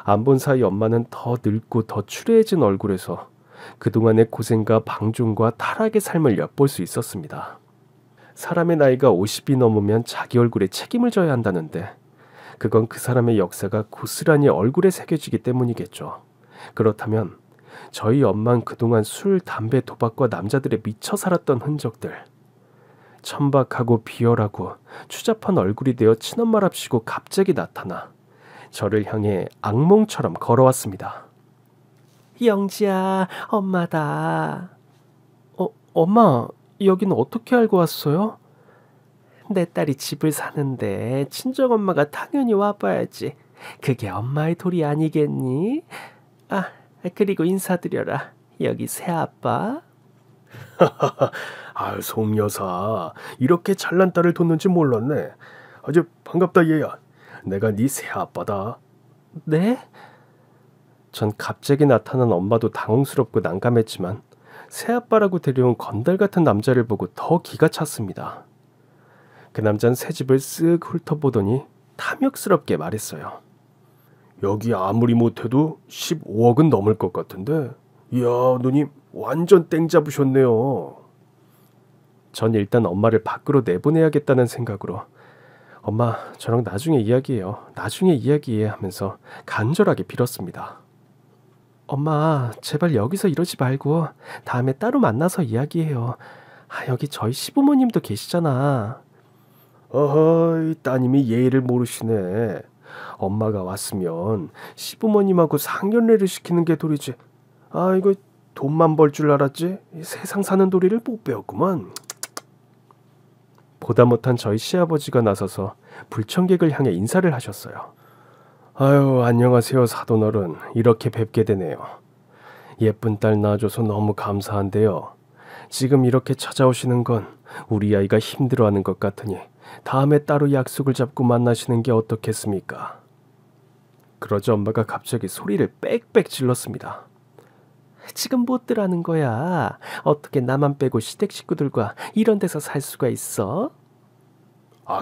A: 안 본 사이 엄마는 더 늙고 더 추레해진 얼굴에서 그동안의 고생과 방종과 타락의 삶을 엿볼 수 있었습니다. 사람의 나이가 50이 넘으면 자기 얼굴에 책임을 져야 한다는데 그건 그 사람의 역사가 고스란히 얼굴에 새겨지기 때문이겠죠. 그렇다면 저희 엄마는 그동안 술, 담배, 도박과 남자들에 미쳐 살았던 흔적들, 천박하고 비열하고 추잡한 얼굴이 되어 친엄마랍시고 갑자기 나타나 저를 향해 악몽처럼 걸어왔습니다. 영지야, 엄마다. 엄마, 여기는 어떻게 알고 왔어요? 내 딸이 집을 사는데 친정엄마가 당연히 와봐야지. 그게 엄마의 도리 아니겠니? 그리고 인사드려라. 여기 새아빠. 송여사, 이렇게 잘난 딸을 뒀는지 몰랐네. 아주 반갑다 얘야. 내가 네 새아빠다. 네? 전 갑자기 나타난 엄마도 당황스럽고 난감했지만 새아빠라고 데려온 건달 같은 남자를 보고 더 기가 찼습니다. 그 남자는 새 집을 쓱 훑어보더니 탐욕스럽게 말했어요. 여기 아무리 못해도 15억은 넘을 것 같은데, 이야 누님 완전 땡 잡으셨네요. 전 일단 엄마를 밖으로 내보내야겠다는 생각으로 엄마, 저랑 나중에 이야기해요. 나중에 이야기해 하면서 간절하게 빌었습니다. 엄마, 제발 여기서 이러지 말고 다음에 따로 만나서 이야기해요. 여기 저희 시부모님도 계시잖아. 어허이, 따님이 예의를 모르시네. 엄마가 왔으면 시부모님하고 상견례를 시키는 게 도리지. 이거 돈만 벌 줄 알았지? 세상 사는 도리를 못 배웠구만. 보다 못한 저희 시아버지가 나서서 불청객을 향해 인사를 하셨어요. 아유, 안녕하세요 사돈어른. 이렇게 뵙게 되네요. 예쁜 딸 낳아줘서 너무 감사한데요. 지금 이렇게 찾아오시는 건 우리 아이가 힘들어하는 것 같으니 다음에 따로 약속을 잡고 만나시는 게 어떻겠습니까? 그러자 엄마가 갑자기 소리를 빽빽 질렀습니다. 지금 못들하는 거야. 어떻게 나만 빼고 시댁 식구들과 이런 데서 살 수가 있어?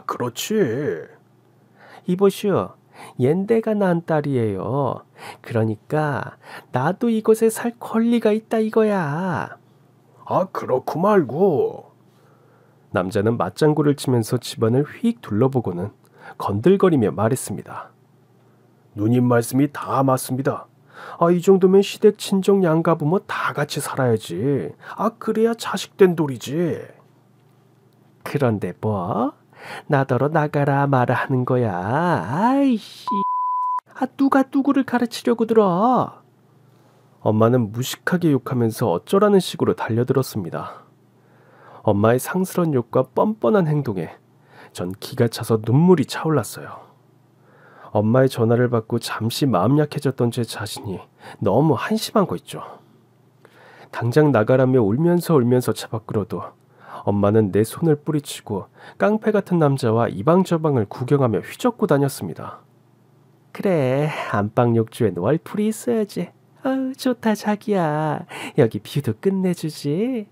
A: 그렇지. 이보시오. 얜 내가 낳은 딸이에요. 그러니까 나도 이곳에 살 권리가 있다 이거야. 그렇고 말고. 남자는 맞장구를 치면서 집안을 휙 둘러보고는 건들거리며 말했습니다. 누님 말씀이 다 맞습니다. 이 정도면 시댁 친정 양가 부모 다 같이 살아야지. 그래야 자식된 도리지. 그런데 뭐? 나더러 나가라 마라 하는 거야. 아이씨. 누가 누구를 가르치려고 들어? 엄마는 무식하게 욕하면서 어쩌라는 식으로 달려들었습니다. 엄마의 상스러운 욕과 뻔뻔한 행동에 전 기가 차서 눈물이 차올랐어요. 엄마의 전화를 받고 잠시 마음 약해졌던 제 자신이 너무 한심한 거 있죠. 당장 나가라며 울면서 차 밖으로도 엄마는 내 손을 뿌리치고 깡패 같은 남자와 이방저방을 구경하며 휘젓고 다녔습니다. 그래, 안방 욕조엔 월풀이 있어야지. 좋다 자기야. 여기 뷰도 끝내주지.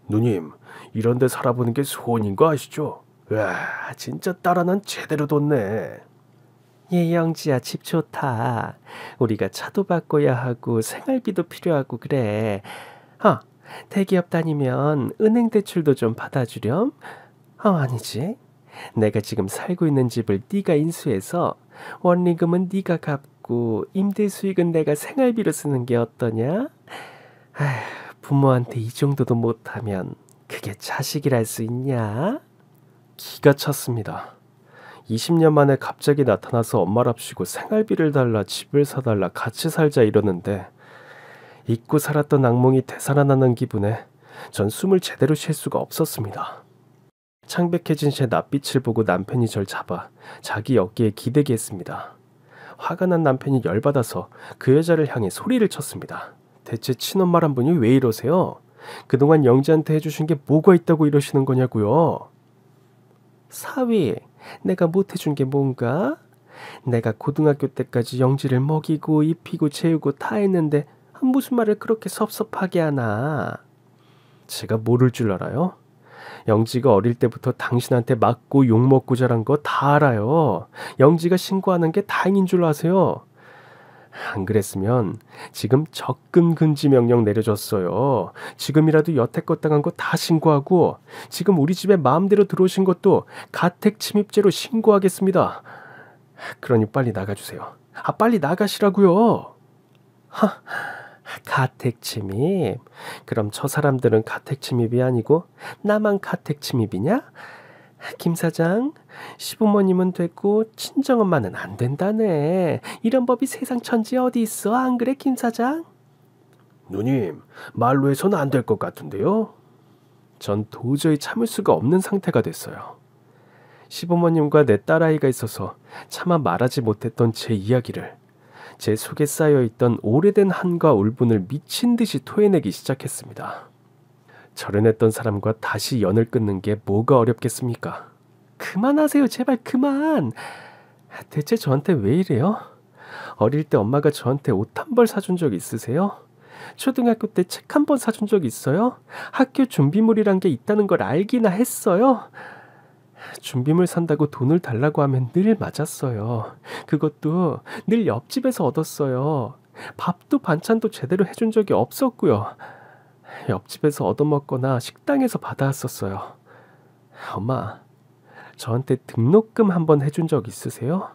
A: 누님, 이런 데 살아보는 게 소원인 거 아시죠? 와, 진짜 딸 하나는 제대로 뒀네. 영지야, 집 좋다. 우리가 차도 바꿔야 하고 생활비도 필요하고 그래. 대기업 다니면 은행 대출도 좀 받아주렴? 아니지. 내가 지금 살고 있는 집을 네가 인수해서 원리금은 네가 갚고 임대 수익은 내가 생활비로 쓰는 게 어떠냐? 부모한테 이 정도도 못하면 그게 자식이랄 수 있냐? 기가 찼습니다. 20년 만에 갑자기 나타나서 엄마랍시고 생활비를 달라, 집을 사달라, 같이 살자 이러는데 잊고 살았던 악몽이 되살아나는 기분에 전 숨을 제대로 쉴 수가 없었습니다. 창백해진 제 낯빛을 보고 남편이 절 잡아 자기 어깨에 기대게 했습니다. 화가 난 남편이 열받아서 그 여자를 향해 소리를 쳤습니다. 대체 친엄마란 분이 왜 이러세요? 그동안 영지한테 해주신 게 뭐가 있다고 이러시는 거냐고요? 사위, 내가 못해준 게 뭔가? 내가 고등학교 때까지 영지를 먹이고 입히고 재우고 다 했는데 무슨 말을 그렇게 섭섭하게 하나? 제가 모를 줄 알아요? 영지가 어릴 때부터 당신한테 맞고 욕먹고 자란 거 다 알아요. 영지가 신고하는 게 다행인 줄 아세요? 안 그랬으면 지금 적금 금지 명령 내려줬어요. 지금이라도 여태껏 당한 거 다 신고하고 지금 우리 집에 마음대로 들어오신 것도 가택 침입죄로 신고하겠습니다. 그러니 빨리 나가주세요. 빨리 나가시라고요. 가택 침입? 그럼 저 사람들은 가택 침입이 아니고 나만 가택 침입이냐? 김 사장, 시부모님은 됐고 친정엄마는 안 된다네. 이런 법이 세상 천지에 어디 있어? 안 그래, 김 사장? 누님, 말로 해서는 안 될 것 같은데요? 전 도저히 참을 수가 없는 상태가 됐어요. 시부모님과 내 딸아이가 있어서 차마 말하지 못했던 제 이야기를 제 속에 쌓여있던 오래된 한과 울분을 미친 듯이 토해내기 시작했습니다. 절연했던 사람과 다시 연을 끊는 게 뭐가 어렵겠습니까? 그만하세요, 제발 그만. 대체 저한테 왜 이래요? 어릴 때 엄마가 저한테 옷 한 벌 사준 적 있으세요? 초등학교 때 책 한 번 사준 적 있어요? 학교 준비물이란 게 있다는 걸 알기나 했어요? 준비물 산다고 돈을 달라고 하면 늘 맞았어요. 그것도 늘 옆집에서 얻었어요. 밥도 반찬도 제대로 해준 적이 없었고요. 옆집에서 얻어먹거나 식당에서 받아왔었어요. 엄마, 저한테 등록금 한번 해준 적 있으세요?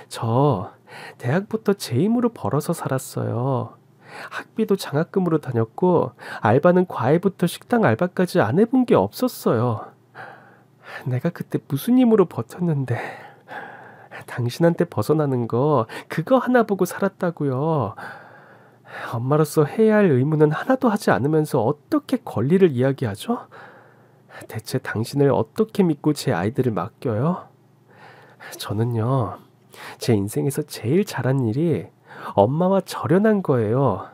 A: 저 대학부터 제 힘으로 벌어서 살았어요. 학비도 장학금으로 다녔고 알바는 과외부터 식당 알바까지 안 해본 게 없었어요. 내가 그때 무슨 힘으로 버텼는데 당신한테 벗어나는 거 그거 하나 보고 살았다고요. 엄마로서 해야 할 의무는 하나도 하지 않으면서 어떻게 권리를 이야기하죠? 대체 당신을 어떻게 믿고 제 아이들을 맡겨요? 저는요, 제 인생에서 제일 잘한 일이 엄마와 절연한 거예요.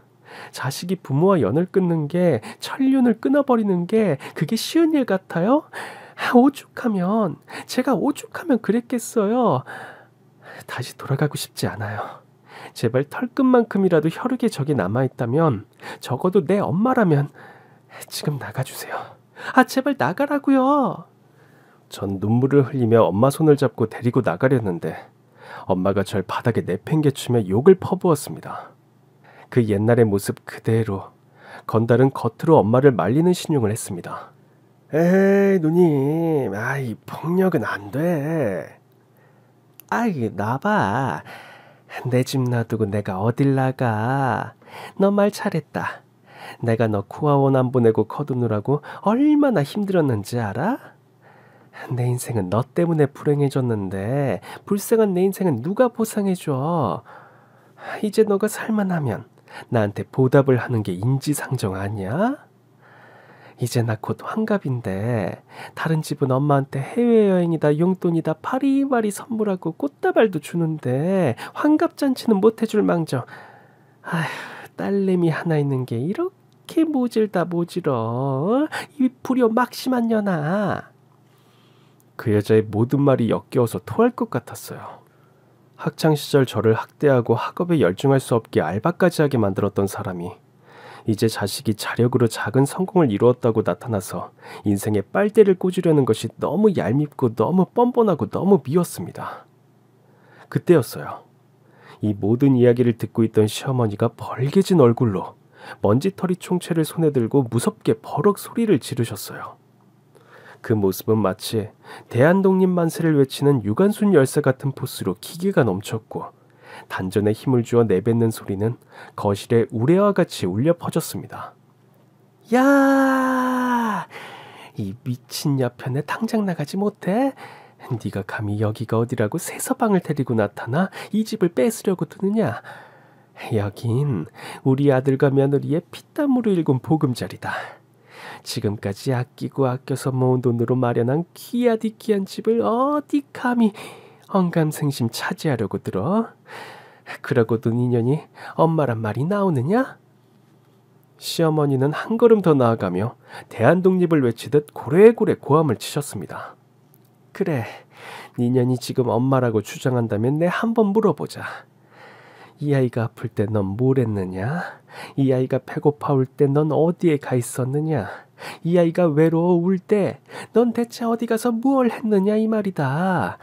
A: 자식이 부모와 연을 끊는 게, 천륜을 끊어버리는 게 그게 쉬운 일 같아요? 제가 오죽하면 그랬겠어요. 다시 돌아가고 싶지 않아요. 제발 털끝만큼이라도 혈육의 적이 남아있다면, 적어도 내 엄마라면 지금 나가주세요. 제발 나가라고요. 전 눈물을 흘리며 엄마 손을 잡고 데리고 나가려는데 엄마가 절 바닥에 내팽개치며 욕을 퍼부었습니다. 그 옛날의 모습 그대로 건달은 겉으로 엄마를 말리는 신용을 했습니다. 에이 누님, 이 폭력은 안 돼. 나봐. 내 집 놔두고 내가 어딜 나가. 너 말 잘했다. 내가 너 코아원 안 보내고 거두느라고 얼마나 힘들었는지 알아? 내 인생은 너 때문에 불행해졌는데 불쌍한 내 인생은 누가 보상해줘? 이제 너가 살만하면 나한테 보답을 하는 게 인지상정 아니야? 이제 나 곧 환갑인데 다른 집은 엄마한테 해외여행이다 용돈이다 파리바리 선물하고 꽃다발도 주는데 환갑잔치는 못해줄 망정. 딸내미 하나 있는 게 이렇게 모질다 모질어. 이 불효 막심한 년아. 그 여자의 모든 말이 역겨워서 토할 것 같았어요. 학창시절 저를 학대하고 학업에 열중할 수 없게 알바까지 하게 만들었던 사람이 이제 자식이 자력으로 작은 성공을 이루었다고 나타나서 인생에 빨대를 꽂으려는 것이 너무 얄밉고 너무 뻔뻔하고 너무 미웠습니다. 그때였어요. 이 모든 이야기를 듣고 있던 시어머니가 벌개진 얼굴로 먼지털이 총채를 손에 들고 무섭게 버럭 소리를 지르셨어요. 그 모습은 마치 대한독립 만세를 외치는 유관순 열사 같은 포스로 기계가 넘쳤고 단전에 힘을 주어 내뱉는 소리는 거실에 우레와 같이 울려 퍼졌습니다. 야! 이 미친 여편에 당장 나가지 못해? 네가 감히 여기가 어디라고 새 서방을 데리고 나타나 이 집을 뺏으려고 드느냐? 여긴 우리 아들과 며느리의 피땀으로 일군 보금자리다. 지금까지 아끼고 아껴서 모은 돈으로 마련한 귀하디귀한 집을 어디 감히 언감생심 차지하려고 들어? 그러고도 니년이 엄마란 말이 나오느냐? 시어머니는 한 걸음 더 나아가며 대한독립을 외치듯 고래고래 고함을 치셨습니다. 그래, 니년이 지금 엄마라고 주장한다면 내 한번 물어보자. 이 아이가 아플 때 넌 뭘 했느냐? 이 아이가 배고파 올 때 넌 어디에 가 있었느냐? 이 아이가 외로워 울 때 넌 대체 어디 가서 무얼 했느냐 이 말이다.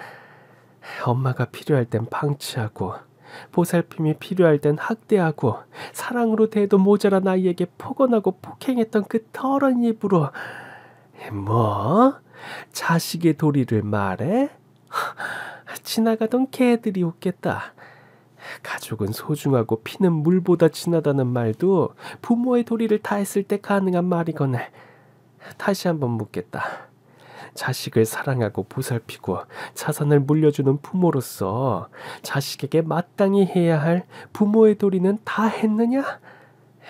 A: 엄마가 필요할 땐 방치하고 보살핌이 필요할 땐 학대하고 사랑으로 대도 모자란 아이에게 폭언하고 폭행했던 그 더러운 입으로 뭐? 자식의 도리를 말해? 지나가던 개들이 웃겠다. 가족은 소중하고 피는 물보다 진하다는 말도 부모의 도리를 다했을 때 가능한 말이거늘. 다시 한번 묻겠다. 자식을 사랑하고 보살피고 자산을 물려주는 부모로서 자식에게 마땅히 해야 할 부모의 도리는 다 했느냐?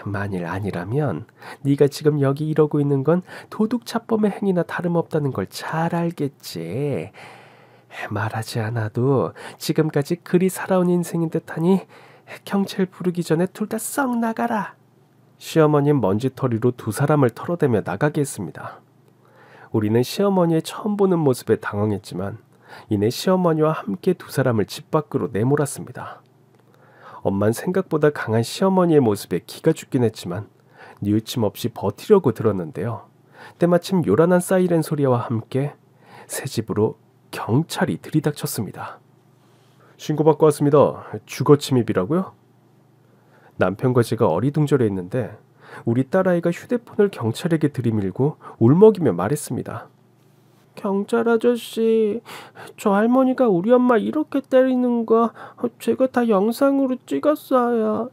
A: 만일 아니라면 네가 지금 여기 이러고 있는 건 도둑차범의 행위나 다름없다는 걸 잘 알겠지. 말하지 않아도 지금까지 그리 살아온 인생인 듯하니 경찰 부르기 전에 둘 다 썩 나가라. 시어머니는 먼지털이로 두 사람을 털어대며 나가게 했습니다. 우리는 시어머니의 처음 보는 모습에 당황했지만 이내 시어머니와 함께 두 사람을 집 밖으로 내몰았습니다. 엄만 생각보다 강한 시어머니의 모습에 기가 죽긴 했지만 뉘우침 없이 버티려고 들었는데요. 때마침 요란한 사이렌 소리와 함께 새 집으로 경찰이 들이닥쳤습니다. 신고받고 왔습니다. 주거 침입이라고요? 남편과 제가 어리둥절해 있는데 우리 딸아이가 휴대폰을 경찰에게 들이밀고 울먹이며 말했습니다. 경찰 아저씨, 저 할머니가 우리 엄마 이렇게 때리는 거 제가 다 영상으로 찍었어요.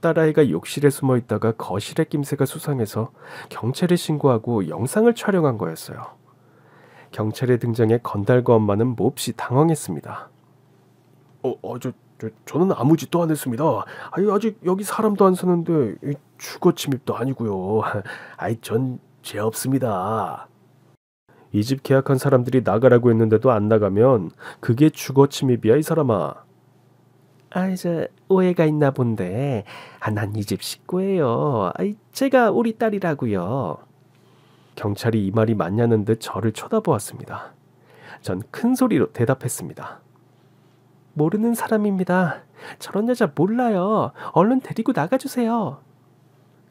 A: 딸아이가 욕실에 숨어 있다가 거실에 낌새가 수상해서 경찰에 신고하고 영상을 촬영한 거였어요. 경찰의 등장에 건달과 엄마는 몹시 당황했습니다. 저는 아무 짓도 안 했습니다. 아직 여기 사람도 안 사는데 주거 침입도 아니고요. 전 죄 없습니다. 이 집 계약한 사람들이 나가라고 했는데도 안 나가면 그게 주거 침입이야, 이 사람아. 이제 오해가 있나 본데. 난 이 집 식구예요. 제가 우리 딸이라고요. 경찰이 이 말이 맞냐는 듯 저를 쳐다보았습니다. 전 큰 소리로 대답했습니다. 모르는 사람입니다. 저런 여자 몰라요. 얼른 데리고 나가주세요.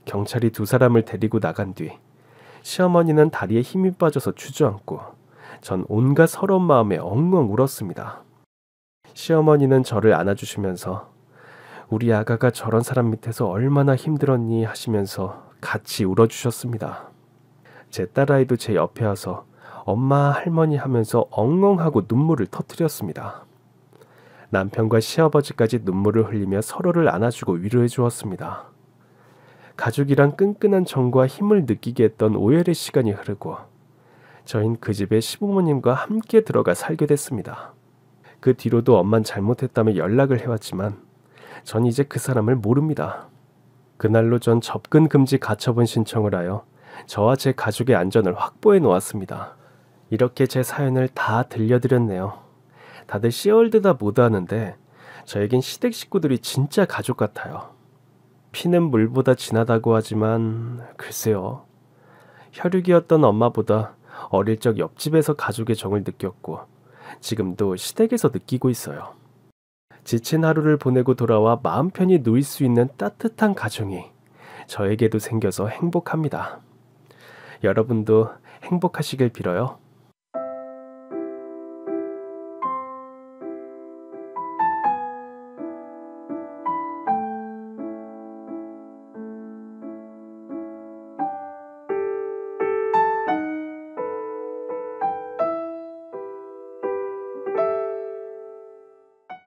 A: 경찰이 두 사람을 데리고 나간 뒤 시어머니는 다리에 힘이 빠져서 주저앉고 전 온갖 서러운 마음에 엉엉 울었습니다. 시어머니는 저를 안아주시면서 우리 아가가 저런 사람 밑에서 얼마나 힘들었니 하시면서 같이 울어주셨습니다. 제 딸아이도 제 옆에 와서 엄마 할머니 하면서 엉엉하고 눈물을 터뜨렸습니다. 남편과 시아버지까지 눈물을 흘리며 서로를 안아주고 위로해 주었습니다. 가족이란 끈끈한 정과 힘을 느끼게 했던 오열의 시간이 흐르고 저흰 그 집에 시부모님과 함께 들어가 살게 됐습니다. 그 뒤로도 엄만 잘못했다며 연락을 해왔지만 전 이제 그 사람을 모릅니다. 그날로 전 접근 금지 가처분 신청을 하여 저와 제 가족의 안전을 확보해 놓았습니다. 이렇게 제 사연을 다 들려드렸네요. 다들 씨얼드다 못하는데 저에겐 시댁 식구들이 진짜 가족 같아요. 피는 물보다 진하다고 하지만 글쎄요. 혈육이었던 엄마보다 어릴 적 옆집에서 가족의 정을 느꼈고 지금도 시댁에서 느끼고 있어요. 지친 하루를 보내고 돌아와 마음 편히 누일 수 있는 따뜻한 가정이 저에게도 생겨서 행복합니다. 여러분도 행복하시길 빌어요.